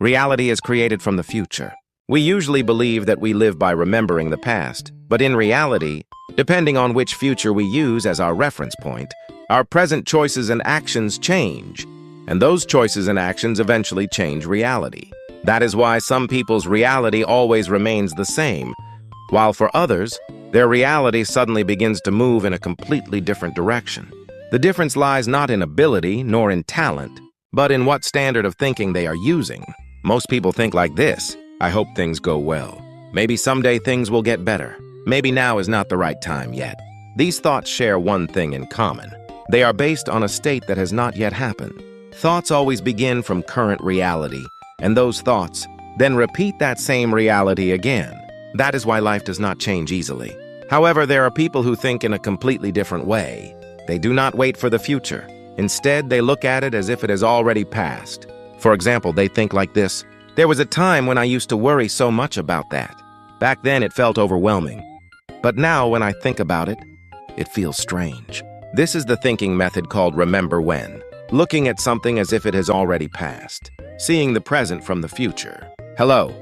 Reality is created from the future. We usually believe that we live by remembering the past, but in reality, depending on which future we use as our reference point, our present choices and actions change, and those choices and actions eventually change reality. That is why some people's reality always remains the same, while for others, their reality suddenly begins to move in a completely different direction. The difference lies not in ability nor in talent, but in what standard of thinking they are using. Most people think like this: I hope things go well. Maybe someday things will get better. Maybe now is not the right time yet. These thoughts share one thing in common. They are based on a state that has not yet happened. Thoughts always begin from current reality, and those thoughts then repeat that same reality again. That is why life does not change easily. However, there are people who think in a completely different way. They do not wait for the future. Instead, they look at it as if it has already passed. For example, they think like this: there was a time when I used to worry so much about that. Back then, it felt overwhelming. But now, when I think about it, it feels strange. This is the thinking method called remember when. Looking at something as if it has already passed. Seeing the present from the future. Hello,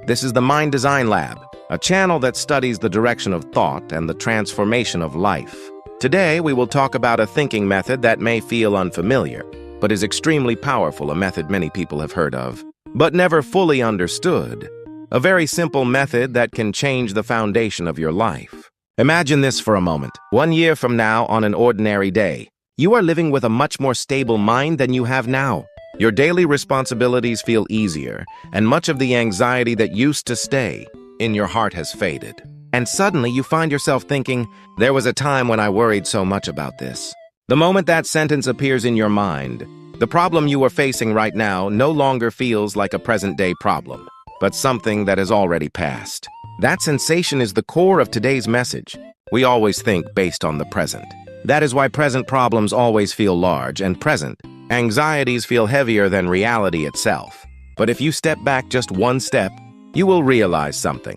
this is the Mind Design Lab, a channel that studies the direction of thought and the transformation of life. Today, we will talk about a thinking method that may feel unfamiliar, but is extremely powerful, a method many people have heard of, but never fully understood. A very simple method that can change the foundation of your life. Imagine this for a moment. 1 year from now, on an ordinary day, you are living with a much more stable mind than you have now. Your daily responsibilities feel easier, and much of the anxiety that used to stay in your heart has faded. And suddenly you find yourself thinking, there was a time when I worried so much about this. The moment that sentence appears in your mind, the problem you are facing right now no longer feels like a present-day problem, but something that has already passed. That sensation is the core of today's message. We always think based on the present. That is why present problems always feel large, and present anxieties feel heavier than reality itself. But if you step back just one step, you will realize something.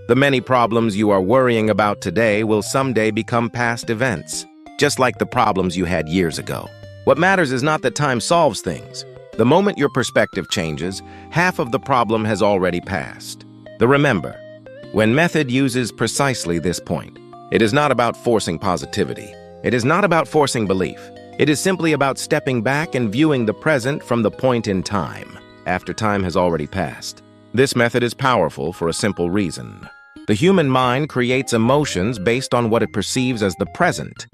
The many problems you are worrying about today will someday become past events, just like the problems you had years ago. What matters is not that time solves things. The moment your perspective changes, half of the problem has already passed. The remember, when method uses precisely this point. It is not about forcing positivity. It is not about forcing belief. It is simply about stepping back and viewing the present from the point in time, after time has already passed. This method is powerful for a simple reason. The human mind creates emotions based on what it perceives as the present,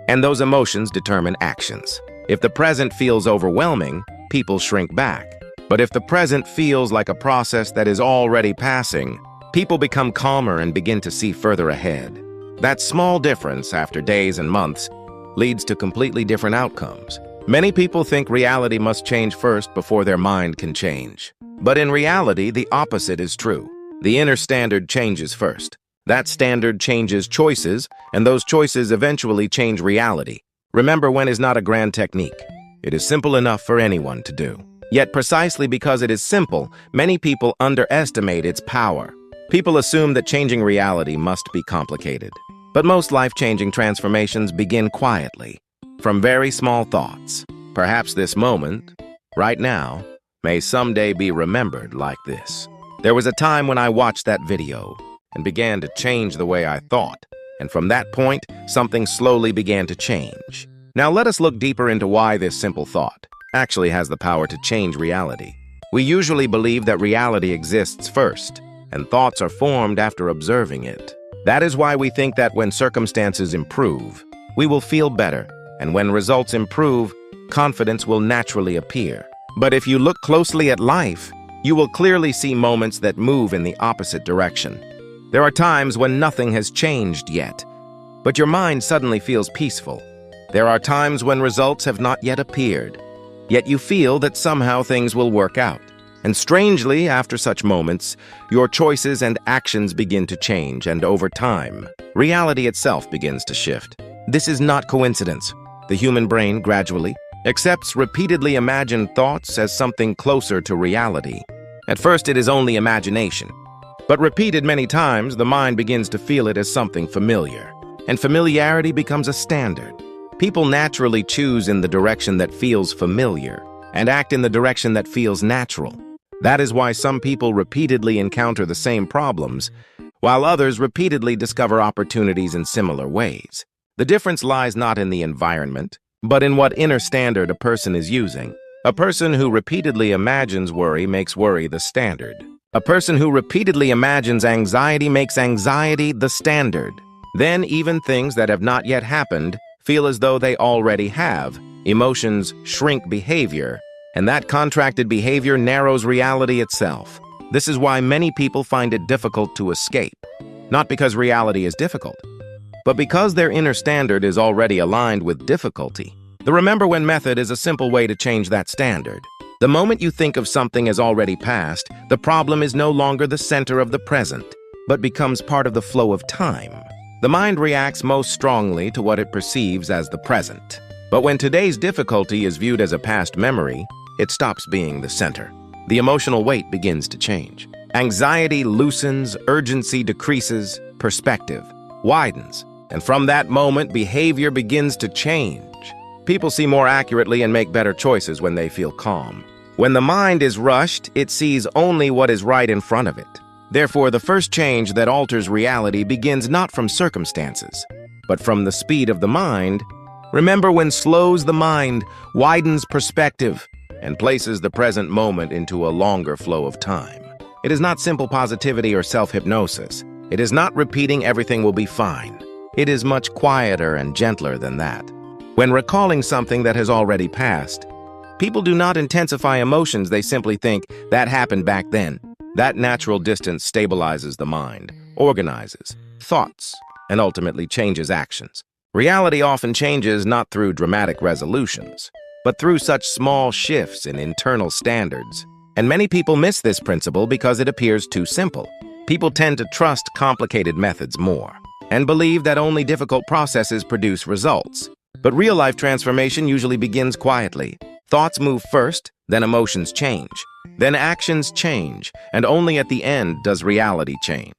and those emotions determine actions. If the present feels overwhelming, people shrink back. But if the present feels like a process that is already passing, people become calmer and begin to see further ahead. That small difference, after days and months, leads to completely different outcomes. Many people think reality must change first before their mind can change. But in reality, the opposite is true. The inner standard changes first. That standard changes choices, and those choices eventually change reality. Remember when is not a grand technique. It is simple enough for anyone to do. Yet precisely because it is simple, many people underestimate its power. People assume that changing reality must be complicated. But most life-changing transformations begin quietly, from very small thoughts. Perhaps this moment, right now, may someday be remembered like this. There was a time when I watched that video and began to change the way I thought. And from that point, something slowly began to change. Now let us look deeper into why this simple thought actually has the power to change reality. We usually believe that reality exists first, and thoughts are formed after observing it. That is why we think that when circumstances improve, we will feel better, and when results improve, confidence will naturally appear. But if you look closely at life, you will clearly see moments that move in the opposite direction. There are times when nothing has changed yet, but your mind suddenly feels peaceful. There are times when results have not yet appeared, yet you feel that somehow things will work out. And strangely, after such moments, your choices and actions begin to change, and over time, reality itself begins to shift. This is not coincidence. The human brain gradually accepts repeatedly imagined thoughts as something closer to reality. At first, it is only imagination. But repeated many times, the mind begins to feel it as something familiar, and familiarity becomes a standard. People naturally choose in the direction that feels familiar and act in the direction that feels natural. That is why some people repeatedly encounter the same problems, while others repeatedly discover opportunities in similar ways. The difference lies not in the environment, but in what inner standard a person is using. A person who repeatedly imagines worry makes worry the standard. A person who repeatedly imagines anxiety makes anxiety the standard. Then even things that have not yet happened feel as though they already have. Emotions shrink behavior, and that contracted behavior narrows reality itself. This is why many people find it difficult to escape. Not because reality is difficult, but because their inner standard is already aligned with difficulty. The remember when method is a simple way to change that standard. The moment you think of something as already past, the problem is no longer the center of the present, but becomes part of the flow of time. The mind reacts most strongly to what it perceives as the present. But when today's difficulty is viewed as a past memory, it stops being the center. The emotional weight begins to change. Anxiety loosens, urgency decreases, perspective widens. And from that moment, behavior begins to change. People see more accurately and make better choices when they feel calm. When the mind is rushed, it sees only what is right in front of it. Therefore, the first change that alters reality begins not from circumstances, but from the speed of the mind. Remember when slows the mind, widens perspective, and places the present moment into a longer flow of time. It is not simple positivity or self-hypnosis. It is not repeating everything will be fine. It is much quieter and gentler than that. When recalling something that has already passed, people do not intensify emotions, they simply think, that happened back then. That natural distance stabilizes the mind, organizes thoughts, and ultimately changes actions. Reality often changes not through dramatic resolutions, but through such small shifts in internal standards. And many people miss this principle because it appears too simple. People tend to trust complicated methods more, and believe that only difficult processes produce results. But real-life transformation usually begins quietly. Thoughts move first, then emotions change, then actions change, and only at the end does reality change.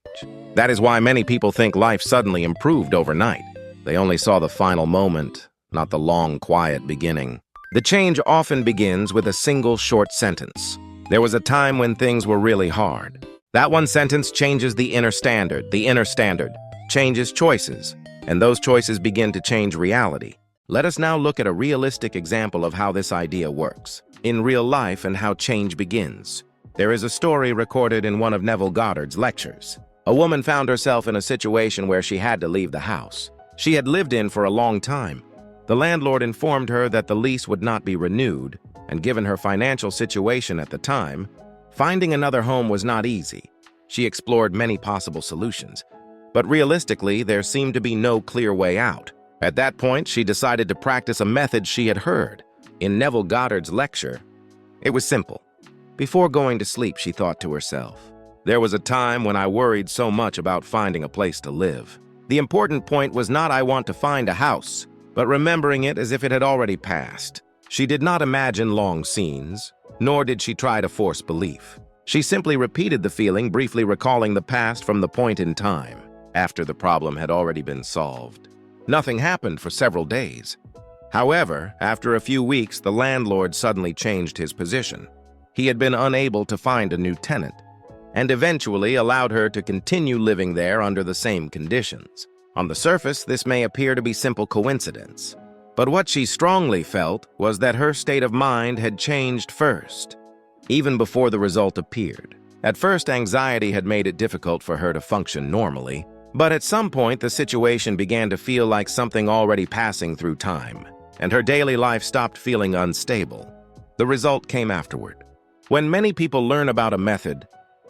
That is why many people think life suddenly improved overnight. They only saw the final moment, not the long, quiet beginning. The change often begins with a single short sentence. There was a time when things were really hard. That one sentence changes the inner standard. The inner standard changes choices, and those choices begin to change reality. Let us now look at a realistic example of how this idea works in real life and how change begins. There is a story recorded in one of Neville Goddard's lectures. A woman found herself in a situation where she had to leave the house she had lived in for a long time. The landlord informed her that the lease would not be renewed, and given her financial situation at the time, finding another home was not easy. She explored many possible solutions, but realistically, there seemed to be no clear way out. At that point, she decided to practice a method she had heard in Neville Goddard's lecture. It was simple. Before going to sleep, she thought to herself, "There was a time when I worried so much about finding a place to live. The important point was not I want to find a house, but remembering it as if it had already passed." She did not imagine long scenes, nor did she try to force belief. She simply repeated the feeling, briefly recalling the past from the point in time, after the problem had already been solved. Nothing happened for several days. However, after a few weeks, the landlord suddenly changed his position. He had been unable to find a new tenant, and eventually allowed her to continue living there under the same conditions. On the surface, this may appear to be simple coincidence, but what she strongly felt was that her state of mind had changed first, even before the result appeared. At first, anxiety had made it difficult for her to function normally, but at some point, the situation began to feel like something already passing through time, and her daily life stopped feeling unstable. The result came afterward. When many people learn about a method,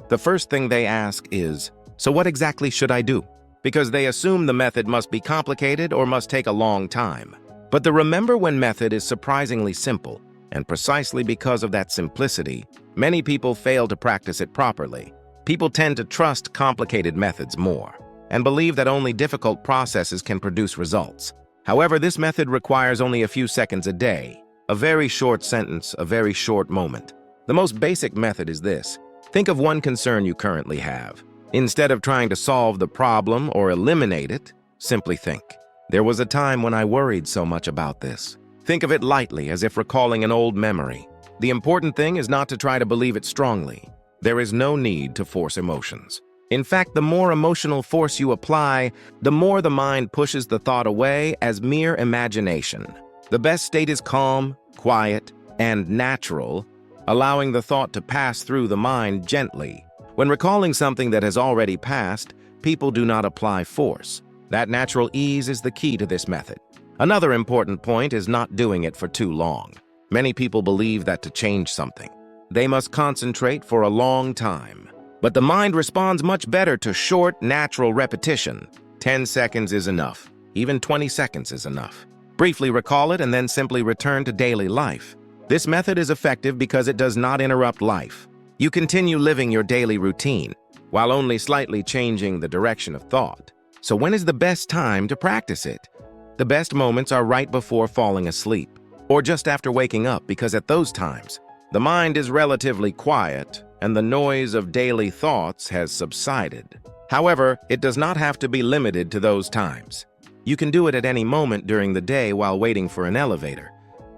the first thing they ask is, "So what exactly should I do?" Because they assume the method must be complicated or must take a long time. But the remember when method is surprisingly simple, and precisely because of that simplicity, many people fail to practice it properly. People tend to trust complicated methods more, and believe that only difficult processes can produce results. However, this method requires only a few seconds a day, a very short sentence, a very short moment. The most basic method is this. Think of one concern you currently have. Instead of trying to solve the problem or eliminate it, simply think, "There was a time when I worried so much about this." Think of it lightly, as if recalling an old memory. The important thing is not to try to believe it strongly. There is no need to force emotions. In fact, the more emotional force you apply, the more the mind pushes the thought away as mere imagination. The best state is calm, quiet, and natural, allowing the thought to pass through the mind gently. When recalling something that has already passed, people do not apply force. That natural ease is the key to this method. Another important point is not doing it for too long. Many people believe that to change something, they must concentrate for a long time. But the mind responds much better to short, natural repetition. 10 seconds is enough. Even 20 seconds is enough. Briefly recall it and then simply return to daily life. This method is effective because it does not interrupt life. You continue living your daily routine, while only slightly changing the direction of thought. So when is the best time to practice it? The best moments are right before falling asleep, or just after waking up, because at those times, the mind is relatively quiet and the noise of daily thoughts has subsided. However, it does not have to be limited to those times. You can do it at any moment during the day while waiting for an elevator,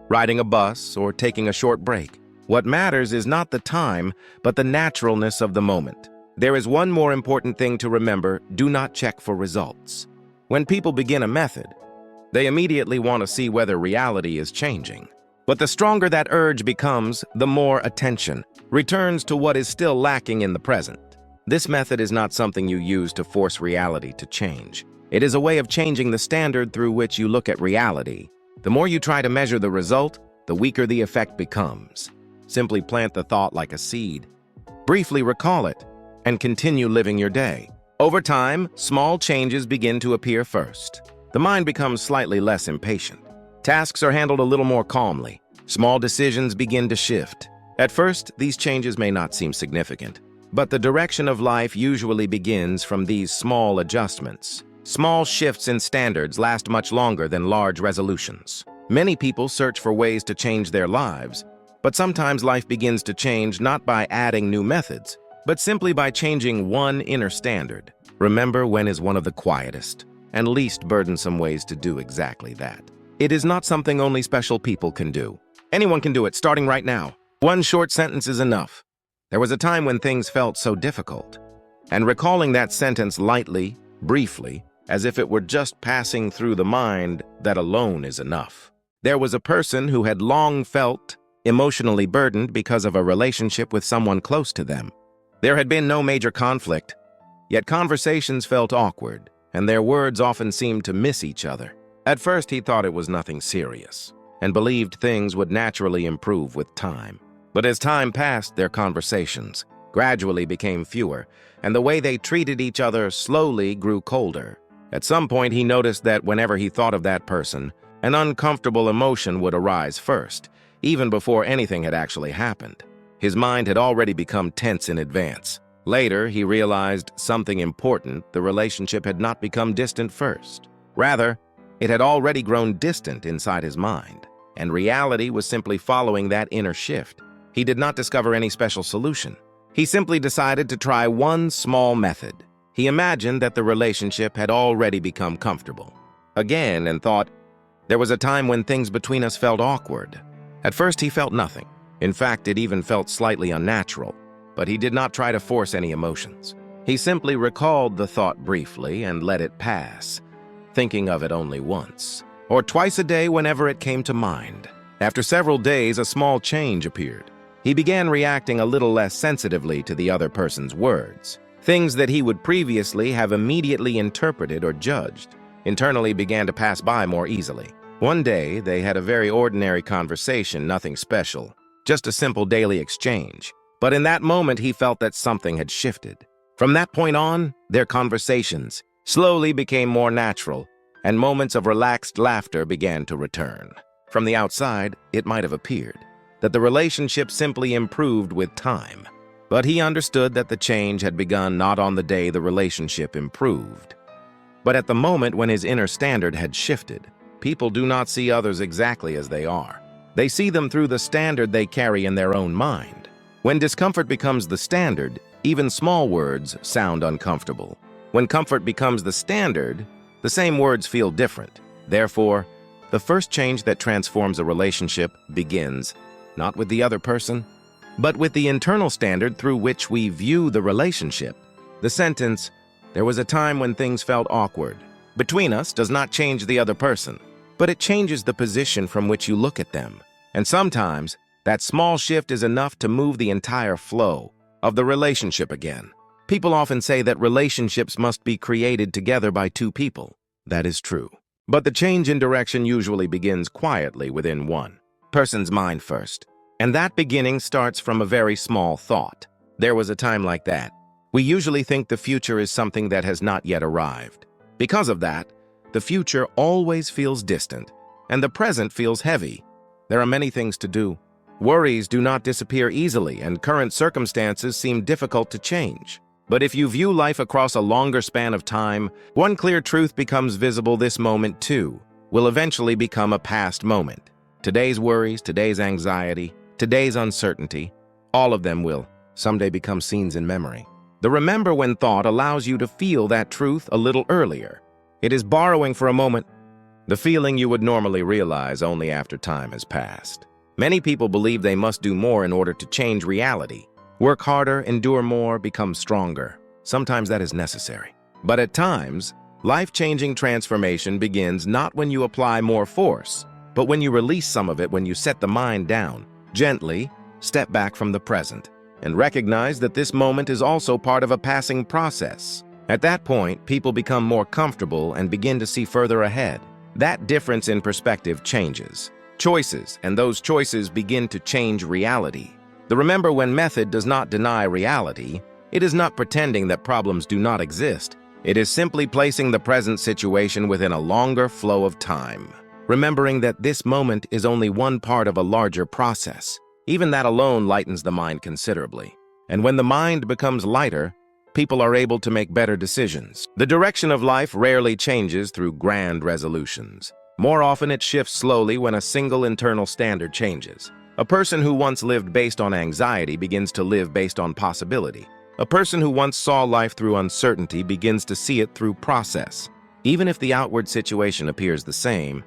riding a bus, or taking a short break. What matters is not the time, but the naturalness of the moment. There is one more important thing to remember: do not check for results. When people begin a method, they immediately want to see whether reality is changing. But the stronger that urge becomes, the more attention returns to what is still lacking in the present. This method is not something you use to force reality to change. It is a way of changing the standard through which you look at reality. The more you try to measure the result, the weaker the effect becomes. Simply plant the thought like a seed. Briefly recall it, and continue living your day. Over time, small changes begin to appear first. The mind becomes slightly less impatient. Tasks are handled a little more calmly. Small decisions begin to shift. At first, these changes may not seem significant, but the direction of life usually begins from these small adjustments. Small shifts in standards last much longer than large resolutions. Many people search for ways to change their lives, but sometimes life begins to change not by adding new methods, but simply by changing one inner standard. Remember when is one of the quietest and least burdensome ways to do exactly that. It is not something only special people can do. Anyone can do it, starting right now. One short sentence is enough. There was a time when things felt so difficult. And recalling that sentence lightly, briefly, as if it were just passing through the mind, that alone is enough. There was a person who had long felt emotionally burdened because of a relationship with someone close to them. There had been no major conflict, yet conversations felt awkward, and their words often seemed to miss each other. At first, he thought it was nothing serious, and believed things would naturally improve with time. But as time passed, their conversations gradually became fewer, and the way they treated each other slowly grew colder. At some point, he noticed that whenever he thought of that person, an uncomfortable emotion would arise first, even before anything had actually happened. His mind had already become tense in advance. Later, he realized something important: the relationship had not become distant first. Rather, it had already grown distant inside his mind, and reality was simply following that inner shift. He did not discover any special solution. He simply decided to try one small method. He imagined that the relationship had already become comfortable again and thought, there was a time when things between us felt awkward. At first, he felt nothing. In fact, it even felt slightly unnatural, but he did not try to force any emotions. He simply recalled the thought briefly and let it pass, thinking of it only once, or twice a day whenever it came to mind. After several days, a small change appeared. He began reacting a little less sensitively to the other person's words. Things that he would previously have immediately interpreted or judged internally began to pass by more easily. One day, they had a very ordinary conversation, nothing special, just a simple daily exchange. But in that moment, he felt that something had shifted. From that point on, their conversations slowly became more natural, and moments of relaxed laughter began to return. From the outside, it might have appeared that the relationship simply improved with time. But he understood that the change had begun not on the day the relationship improved, but at the moment when his inner standard had shifted. People do not see others exactly as they are. They see them through the standard they carry in their own mind. When discomfort becomes the standard, even small words sound uncomfortable. When comfort becomes the standard, the same words feel different. Therefore, the first change that transforms a relationship begins not with the other person, but with the internal standard through which we view the relationship. The sentence, "There was a time when things felt awkward," between us does not change the other person, but it changes the position from which you look at them. And sometimes, that small shift is enough to move the entire flow of the relationship again. People often say that relationships must be created together by two people. That is true. But the change in direction usually begins quietly within one person's mind first. And that beginning starts from a very small thought. There was a time like that. We usually think the future is something that has not yet arrived. Because of that, the future always feels distant, and the present feels heavy. There are many things to do. Worries do not disappear easily, and current circumstances seem difficult to change. But if you view life across a longer span of time, one clear truth becomes visible: this moment, too, will eventually become a past moment. Today's worries, today's anxiety, today's uncertainty, all of them will someday become scenes in memory. The remember when thought allows you to feel that truth a little earlier. It is borrowing for a moment the feeling you would normally realize only after time has passed. Many people believe they must do more in order to change reality. Work harder, endure more, become stronger. Sometimes that is necessary. But at times, life-changing transformation begins not when you apply more force, but when you release some of it, when you set the mind down, gently step back from the present, and recognize that this moment is also part of a passing process. At that point, people become more comfortable and begin to see further ahead. That difference in perspective changes choices, and those choices begin to change reality. The remember when method does not deny reality. It is not pretending that problems do not exist. It is simply placing the present situation within a longer flow of time, remembering that this moment is only one part of a larger process. Even that alone lightens the mind considerably. And when the mind becomes lighter, people are able to make better decisions. The direction of life rarely changes through grand resolutions. More often it shifts slowly when a single internal standard changes. A person who once lived based on anxiety begins to live based on possibility. A person who once saw life through uncertainty begins to see it through process. Even if the outward situation appears the same,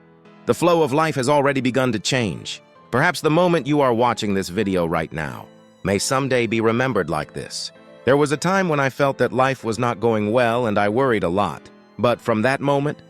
the flow of life has already begun to change. Perhaps the moment you are watching this video right now may someday be remembered like this. There was a time when I felt that life was not going well and I worried a lot. But from that moment,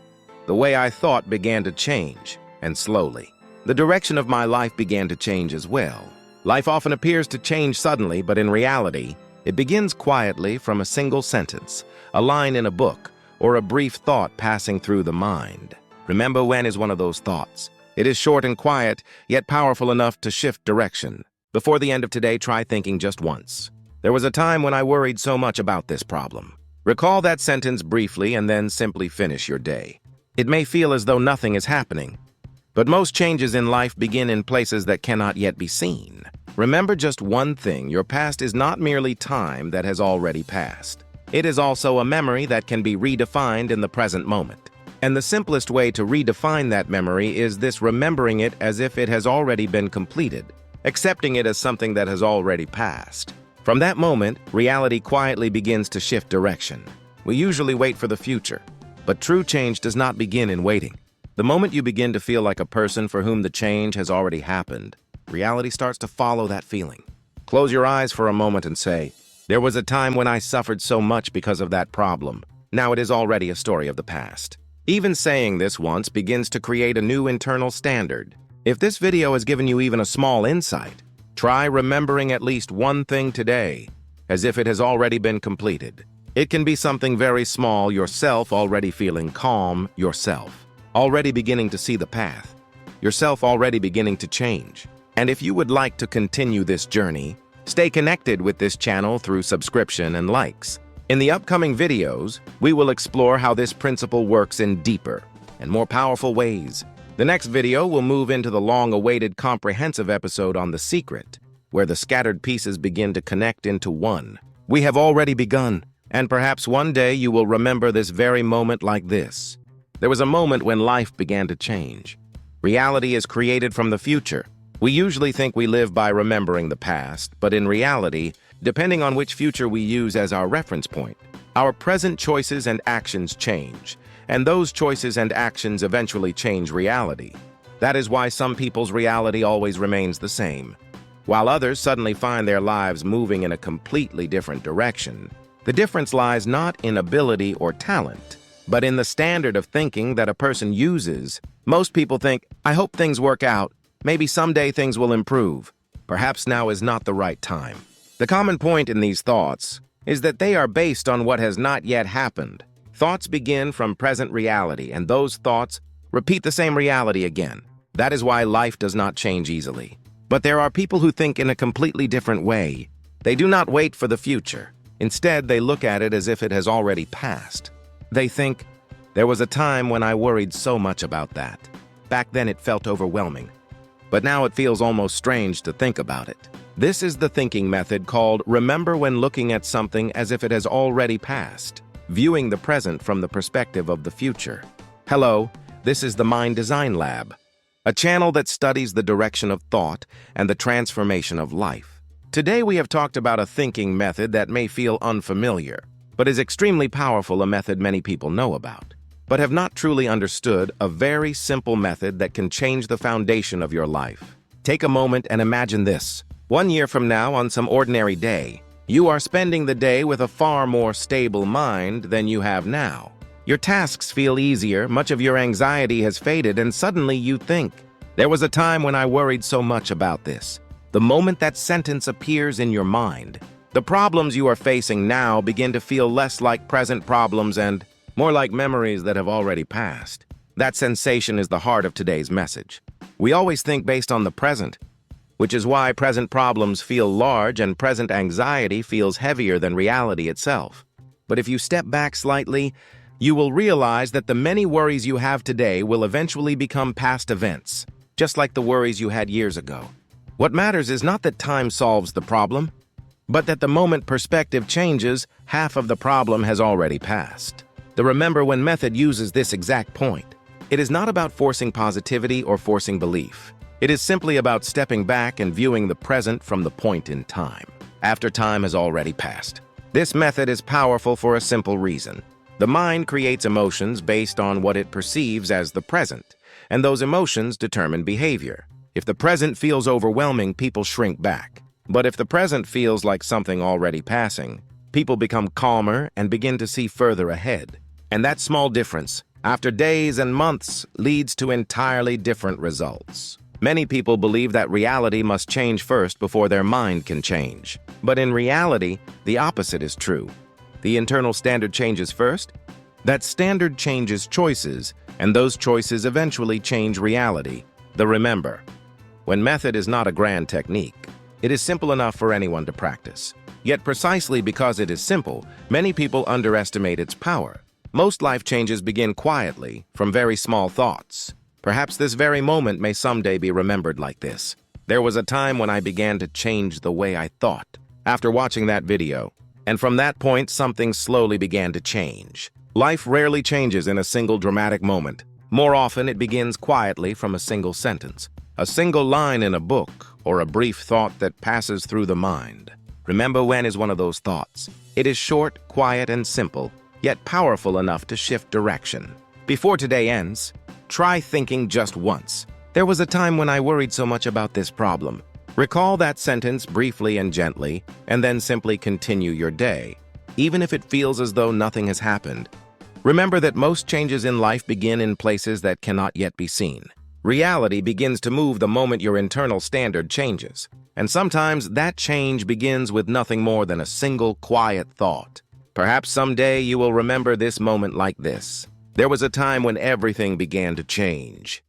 the way I thought began to change, and slowly. The direction of my life began to change as well. Life often appears to change suddenly, but in reality, it begins quietly from a single sentence, a line in a book, or a brief thought passing through the mind. Remember when is one of those thoughts. It is short and quiet, yet powerful enough to shift direction. Before the end of today, try thinking just once. There was a time when I worried so much about this problem. Recall that sentence briefly and then simply finish your day. It may feel as though nothing is happening, but most changes in life begin in places that cannot yet be seen. Remember just one thing: your past is not merely time that has already passed. It is also a memory that can be redefined in the present moment. And the simplest way to redefine that memory is this: remembering it as if it has already been completed, accepting it as something that has already passed. From that moment, reality quietly begins to shift direction. We usually wait for the future, but true change does not begin in waiting. The moment you begin to feel like a person for whom the change has already happened, reality starts to follow that feeling. Close your eyes for a moment and say, "There was a time when I suffered so much because of that problem. Now it is already a story of the past." Even saying this once begins to create a new internal standard. If this video has given you even a small insight, try remembering at least one thing today, as if it has already been completed. It can be something very small: yourself already feeling calm, yourself already beginning to see the path, yourself already beginning to change. And if you would like to continue this journey, stay connected with this channel through subscription and likes. In the upcoming videos, we will explore how this principle works in deeper and more powerful ways. The next video will move into the long-awaited comprehensive episode on the secret, where the scattered pieces begin to connect into one. We have already begun, and perhaps one day you will remember this very moment like this. There was a moment when life began to change. Reality is created from the future. We usually think we live by remembering the past, but in reality, depending on which future we use as our reference point, our present choices and actions change, and those choices and actions eventually change reality. That is why some people's reality always remains the same. while others suddenly find their lives moving in a completely different direction. The difference lies not in ability or talent, but in the standard of thinking that a person uses. Most people think, I hope things work out. Maybe someday things will improve. Perhaps now is not the right time. The common point in these thoughts is that they are based on what has not yet happened. Thoughts begin from present reality, and those thoughts repeat the same reality again. That is why life does not change easily. But there are people who think in a completely different way. They do not wait for the future. Instead, they look at it as if it has already passed. They think, there was a time when I worried so much about that. Back then it felt overwhelming. But now it feels almost strange to think about it. This is the thinking method called remember when looking at something as if it has already passed, viewing the present from the perspective of the future. Hello, this is the Mind Design Lab, a channel that studies the direction of thought and the transformation of life. Today we have talked about a thinking method that may feel unfamiliar, but is extremely powerful, a method many people know about, but have not truly understood, a very simple method that can change the foundation of your life. Take a moment and imagine this. 1 year from now, on some ordinary day, you are spending the day with a far more stable mind than you have now. Your tasks feel easier, much of your anxiety has faded, and suddenly you think, there was a time when I worried so much about this. The moment that sentence appears in your mind, the problems you are facing now begin to feel less like present problems and more like memories that have already passed. That sensation is the heart of today's message. We always think based on the present, which is why present problems feel large and present anxiety feels heavier than reality itself. But if you step back slightly, you will realize that the many worries you have today will eventually become past events, just like the worries you had years ago. What matters is not that time solves the problem, but that the moment perspective changes, half of the problem has already passed. The Remember When method uses this exact point. It is not about forcing positivity or forcing belief. It is simply about stepping back and viewing the present from the point in time, after time has already passed. This method is powerful for a simple reason. The mind creates emotions based on what it perceives as the present, and those emotions determine behavior. If the present feels overwhelming, people shrink back. But if the present feels like something already passing, people become calmer and begin to see further ahead. And that small difference, after days and months, leads to entirely different results. Many people believe that reality must change first before their mind can change. But in reality, the opposite is true. The internal standard changes first. That standard changes choices, and those choices eventually change reality. The Remember When method is not a grand technique. It is simple enough for anyone to practice. Yet precisely because it is simple, many people underestimate its power. Most life changes begin quietly, from very small thoughts. Perhaps this very moment may someday be remembered like this. There was a time when I began to change the way I thought. After watching that video, and from that point something slowly began to change. Life rarely changes in a single dramatic moment. More often it begins quietly from a single sentence, a single line in a book, or a brief thought that passes through the mind. Remember When is one of those thoughts. It is short, quiet, and simple, yet powerful enough to shift direction. Before today ends, try thinking just once. There was a time when I worried so much about this problem. Recall that sentence briefly and gently, and then simply continue your day, even if it feels as though nothing has happened. Remember that most changes in life begin in places that cannot yet be seen. Reality begins to move the moment your internal standard changes, and sometimes that change begins with nothing more than a single quiet thought. Perhaps someday you will remember this moment like this. There was a time when everything began to change.